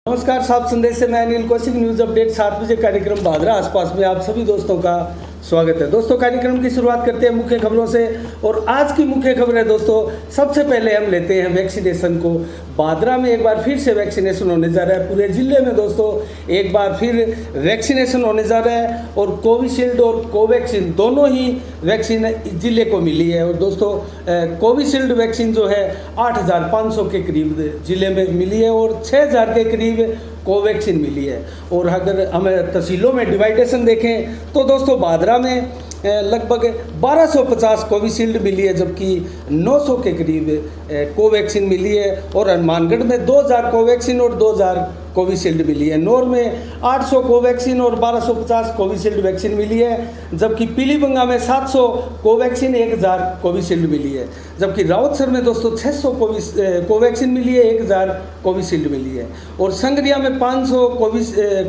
नमस्कार, साफ संदेश से मैं अनिल कौशिक। न्यूज़ अपडेट 7 बजे कार्यक्रम भादरा आसपास में आप सभी दोस्तों का स्वागत है। दोस्तों, कार्यक्रम की शुरुआत करते हैं मुख्य खबरों से। और आज की मुख्य खबर है दोस्तों, सबसे पहले हम लेते हैं वैक्सीनेशन को। भादरा में एक बार फिर से वैक्सीनेशन होने जा रहा है। पूरे जिले में दोस्तों एक बार फिर वैक्सीनेशन होने जा रहा है और कोविशील्ड और कोवैक्सीन दोनों ही वैक्सीन जिले को मिली है। और दोस्तों, कोविशील्ड वैक्सीन जो है 8,500 के करीब जिले में मिली है और 6,000 के करीब कोवैक्सीन मिली है। और अगर हम तहसीलों में डिवाइडेशन देखें तो दोस्तों भादरा में लगभग 1250 कोविशील्ड मिली है, जबकि 900 के करीब कोवैक्सीन मिली है। और हनुमानगढ़ में 2000 कोवैक्सीन और 2000 कोविशील्ड मिली है। नौर में 800 कोवैक्सीन और 1250 कोविशील्ड वैक्सीन मिली है, जबकि पीलीबंगा में 700 कोवैक्सीन 1000 कोविशील्ड मिली है। जबकि रावतसर में दोस्तों 600 कोवैक्सीन मिली है, 1000 कोविशील्ड मिली है। और संगरिया में 500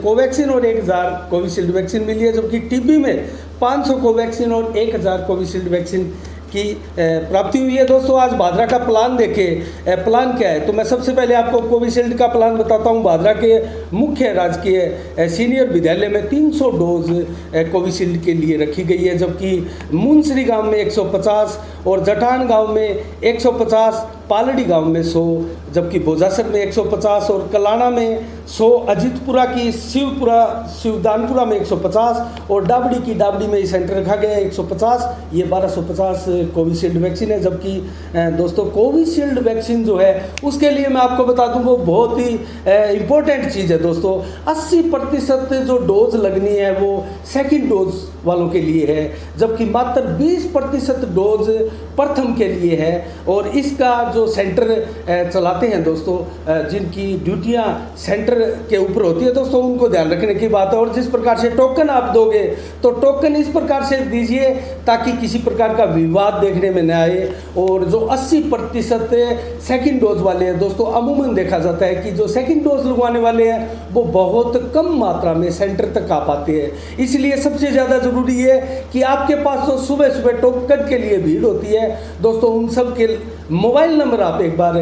कोवैक्सीन और 1000 कोविशील्ड वैक्सीन मिली है। जबकि टिब्बी में 500 कोवैक्सीन और 1000 कोविशील्ड वैक्सीन की प्राप्ति हुई है। दोस्तों, आज भादरा का प्लान देखें। प्लान क्या है तो मैं सबसे पहले आपको कोविशील्ड का प्लान बताता हूं। भादरा के मुख्य राजकीय सीनियर विद्यालय में 300 डोज कोविशील्ड के लिए रखी गई है, जबकि मुंसरी गांव में 150 और जटान गांव में 150, पालड़ी गांव में 100, जबकि बोजासर में 150 और कलाना में 100, अजितपुरा की शिवदानपुरा में 150 और डाबड़ी में सेंटर रखा गया है 150। ये 1250 कोविशील्ड वैक्सीन है। जबकि दोस्तों, कोविशील्ड वैक्सीन जो है उसके लिए मैं आपको बता दूं वो बहुत ही इम्पोर्टेंट चीज़ है। दोस्तों, 80% जो डोज लगनी है वो सेकेंड डोज वालों के लिए है, जबकि मात्र 20% डोज प्रथम के लिए है। और इसका जो सेंटर चलाते हैं दोस्तों, जिनकी ड्यूटियां सेंटर के ऊपर होती है दोस्तों, उनको ध्यान रखने की बात है। और जिस प्रकार से टोकन आप दोगे तो टोकन इस प्रकार से दीजिए ताकि किसी प्रकार का विवाद देखने में न आए। और जो 80% सेकेंड डोज वाले हैं दोस्तों, अमूमन देखा जाता है कि जो सेकेंड डोज लगवाने वाले हैं वो बहुत कम मात्रा में सेंटर तक आ पाते हैं। इसलिए सबसे ज़्यादा ज़रूरी है कि आपके पास जो सुबह सुबह टोकन के लिए भीड़ होती है दोस्तों, उन सब के मोबाइल नंबर आप एक बार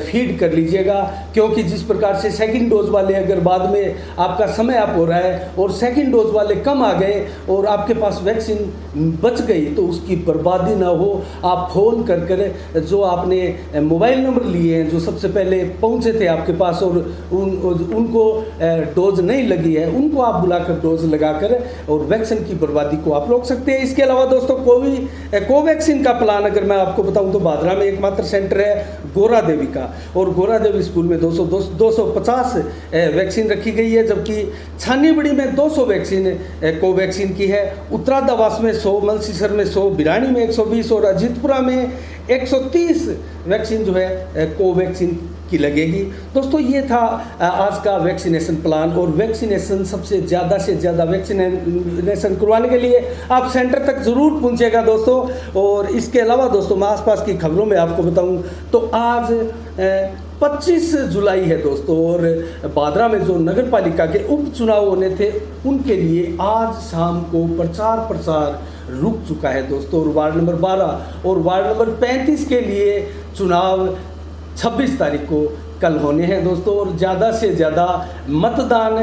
फीड कर लीजिएगा, क्योंकि जिस प्रकार से सेकंड डोज वाले अगर बाद में आपका समय आप हो रहा है और सेकंड डोज वाले कम आ गए और आपके पास वैक्सीन बच गई तो उसकी बर्बादी ना हो। आप फ़ोन कर जो आपने मोबाइल नंबर लिए हैं, जो सबसे पहले पहुंचे थे आपके पास और उनको डोज नहीं लगी है, उनको आप बुलाकर डोज लगाकर और वैक्सीन की बर्बादी को आप रोक सकते हैं। इसके अलावा दोस्तों, कोवैक्सीन का प्लान अगर मैं आपको बताऊं तो भादरा में एकमात्र सेंटर है गोरा देवी का। और गोरा देवी स्कूल में 250 वैक्सीन रखी गई है, जबकि छानीबड़ी में 200 वैक्सीन कोवैक्सीन की है। उत्तरादावास में 100, मलसीसर में 100, बिरानी में 120 और अजीतपुरा में 130 वैक्सीन जो है कोवैक्सीन की लगेगी। दोस्तों, ये था आज का वैक्सीनेशन प्लान। और वैक्सीनेशन सबसे ज़्यादा से ज़्यादा वैक्सीनेशन करवाने के लिए आप सेंटर तक ज़रूर पहुंचेगा दोस्तों। और इसके अलावा दोस्तों, मैं आसपास की खबरों में आपको बताऊं तो आज 25 जुलाई है दोस्तों, और भादरा में जो नगर पालिका के उपचुनाव होने थे उनके लिए आज शाम को प्रचार रुक चुका है दोस्तों। और वार्ड नंबर 12 और वार्ड नंबर 35 के लिए चुनाव 26 तारीख को कल होने हैं दोस्तों। और ज़्यादा से ज़्यादा मतदान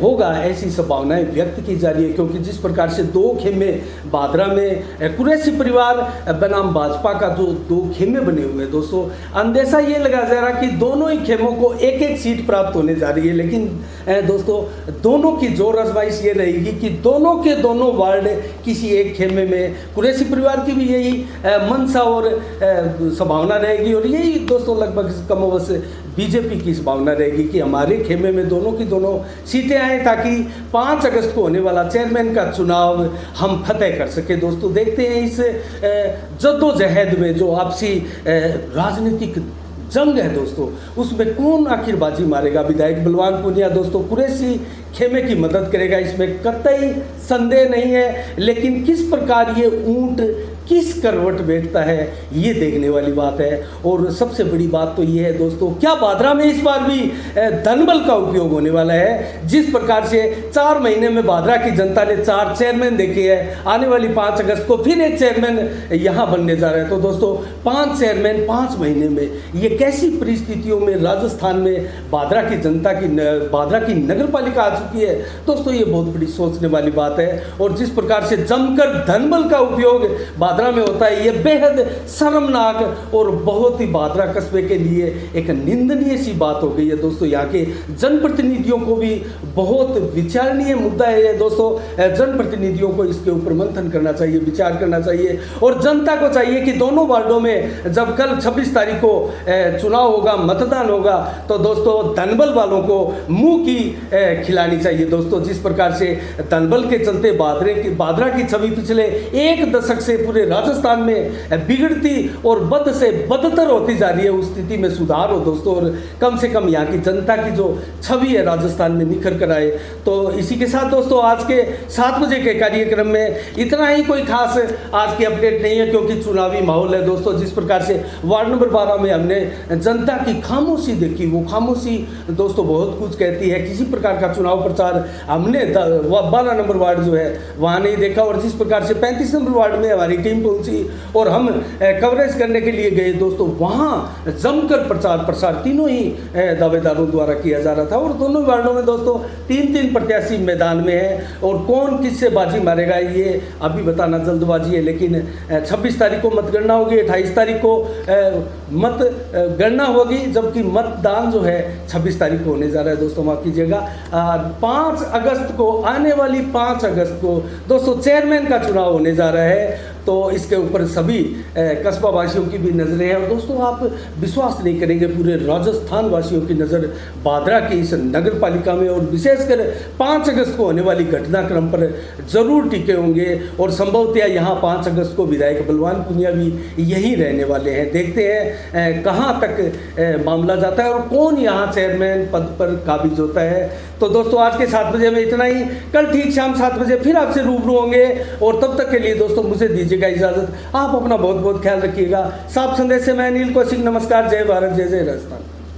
होगा ऐसी संभावनाएं व्यक्त की जा रही है, क्योंकि जिस प्रकार से 2 खेमे भादरा में कुरैशी परिवार बनाम भाजपा का जो 2 खेमे बने हुए हैं दोस्तों, अंदेशा ये लगा जा रहा कि दोनों ही खेमों को एक एक सीट प्राप्त होने जा रही है। लेकिन दोस्तों, दोनों की जोर आजमाइश ये रहेगी कि दोनों के दोनों वार्ड किसी एक खेमे में, कुरैशी परिवार की भी यही मंशा और संभावना रहेगी। और यही दोस्तों लगभग कमोबश बीजेपी की इस भावना रहेगी कि हमारे खेमे में दोनों की दोनों सीटें आए, ताकि 5 अगस्त को होने वाला चेयरमैन का चुनाव हम फतेह कर सके। दोस्तों, देखते हैं इस जद्दोजहद में जो आपसी राजनीतिक जंग है दोस्तों, उसमें कौन आखिर बाजी मारेगा। विधायक बलवान पुनिया दोस्तों कुरैशी खेमे की मदद करेगा, इसमें कतई संदेह नहीं है। लेकिन किस प्रकार ये ऊंट किस करवट बैठता है, ये देखने वाली बात है। और सबसे बड़ी बात तो ये है दोस्तों, क्या भादरा में इस बार भी धनबल का उपयोग होने वाला है। जिस प्रकार से 4 महीने में भादरा की जनता ने 4 चेयरमैन देखे हैं, आने वाली 5 अगस्त को फिर एक चेयरमैन यहाँ बनने जा रहा है। तो दोस्तों 5 चेयरमैन 5 महीने में, ये कैसी परिस्थितियों में राजस्थान में भादरा की नगर पालिका आ चुकी है दोस्तों, ये बहुत बड़ी सोचने वाली बात है। और जिस प्रकार से जमकर धनबल का उपयोग भादरा में होता है, ये बेहद शर्मनाक और बहुत ही भादरा कस्बे के लिए एक निंदनीय सी बात हो गई है दोस्तों। यहाँ के जनप्रतिनिधियों को भी बहुत विचारणीय मुद्दा है ये दोस्तों। जनप्रतिनिधियों को इसके ऊपर मंथन करना चाहिए, विचार करना चाहिए। और जनता को चाहिए कि दोनों वार्डों में जब कल 26 तारीख को चुनाव होगा, मतदान होगा, तो दोस्तों धनबल वालों को मुंह की खिलानी चाहिए दोस्तों। जिस प्रकार से धनबल के चलते भादरा की छवि पिछले 1 दशक से पूरे राजस्थान में बिगड़ती और बद से बदतर होती जा रही है, उस स्थिति में सुधार हो दोस्तों। और कम से कम यहाँ की जनता की जो छवि है राजस्थान में निखर कर आए। तो इसी के साथ दोस्तों आज के 7 बजे के कार्यक्रम में इतना ही, कोई खास आज की अपडेट नहीं है क्योंकि चुनावी माहौल है दोस्तों। जिस प्रकार से वार्ड नंबर 12 में हमने जनता की खामोशी देखी, वो खामोशी दोस्तों बहुत कुछ कहती है। किसी प्रकार का चुनाव प्रचार हमने 12 नंबर वार्ड जो है वहाँ नहीं देखा। और जिस प्रकार से 35 नंबर वार्ड में हमारी टीम पहुंची और हम कवरेज करने के लिए गए दोस्तों, वहाँ जमकर प्रचार प्रसार तीनों ही दावेदारों द्वारा किया जा रहा था। और दोनों वार्डों में दोस्तों 3-3 प्रत्याशी मैदान में हैं और कौन किससे बाजी मारेगा ये अभी बताना जल्दबाजी है। लेकिन 26 तारीख को मतगणना होगी, 28 तारीख को मतगणना होगी, जबकि मतदान जो है 26 तारीख को होने जा रहा है दोस्तों। माफ कीजिएगा, 5 अगस्त को, आने वाली 5 अगस्त को दोस्तों चेयरमैन का चुनाव होने जा रहा है। तो इसके ऊपर सभी कस्बा वासियों की भी नज़रें हैं। और दोस्तों आप विश्वास नहीं करेंगे, पूरे राजस्थान वासियों की नज़र भादरा की इस नगर पालिका में और विशेषकर 5 अगस्त को होने वाली घटनाक्रम पर जरूर टिके होंगे। और संभवतः यहाँ 5 अगस्त को विधायक बलवान पुनिया भी यहीं रहने वाले हैं। देखते हैं कहाँ तक मामला जाता है और कौन यहाँ चेयरमैन पद पर काबिज होता है। तो दोस्तों आज के 7 बजे में इतना ही। कल ठीक शाम 7 बजे फिर आपसे रूबरू होंगे। और तब तक के लिए दोस्तों मुझे दीजिएगा इजाज़त। आप अपना बहुत बहुत ख्याल रखिएगा। साफ संदेश से मैं अनिल कौशिक, नमस्कार। जय भारत, जय जय राजस्थान।